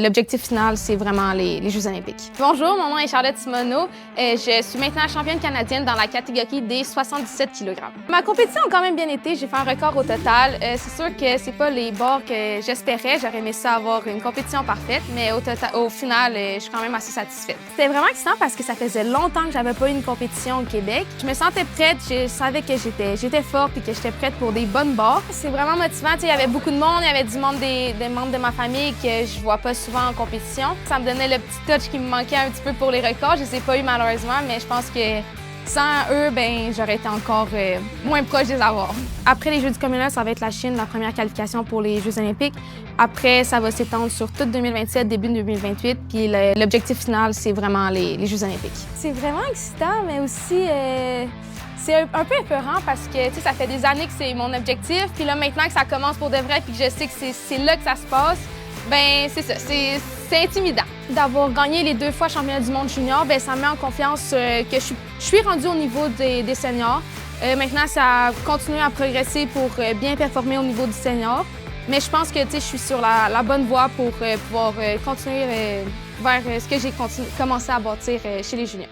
L'objectif final, c'est vraiment les Jeux olympiques. Bonjour, mon nom est Charlotte Simoneau. Je suis maintenant championne canadienne dans la catégorie des 77 kg. Ma compétition a quand même bien été. J'ai fait un record au total. C'est sûr que c'est pas les bords que j'espérais. J'aurais aimé ça avoir une compétition parfaite, mais au final, je suis quand même assez satisfaite. C'était vraiment excitant parce que ça faisait longtemps que j'avais pas eu une compétition au Québec. Je me sentais prête. Je savais que j'étais forte et que j'étais prête pour des bonnes bords. C'est vraiment motivant. Il y avait beaucoup de monde. Il y avait du monde des membres de ma famille que je vois pas souvent en compétition. Ça me donnait le petit touch qui me manquait un petit peu pour les records. Je les ai pas eu malheureusement, mais je pense que sans eux, j'aurais été encore moins proche de les avoir. Après les Jeux du Commonwealth, ça va être la Chine, la première qualification pour les Jeux olympiques. Après, ça va s'étendre sur tout 2027, début 2028. Puis l'objectif final, c'est vraiment les Jeux olympiques. C'est vraiment excitant, mais aussi c'est un peu épeurant parce que ça fait des années que c'est mon objectif. Puis là, maintenant que ça commence pour de vrai, puis que je sais que c'est là que ça se passe, c'est ça, c'est intimidant. D'avoir gagné les 2 fois championnat du monde junior, ça me met en confiance que je suis rendue au niveau des seniors. Maintenant, ça continue à progresser pour bien performer au niveau du senior. Mais je pense que je suis sur la bonne voie pour pouvoir continuer vers ce que j'ai commencé à bâtir chez les juniors.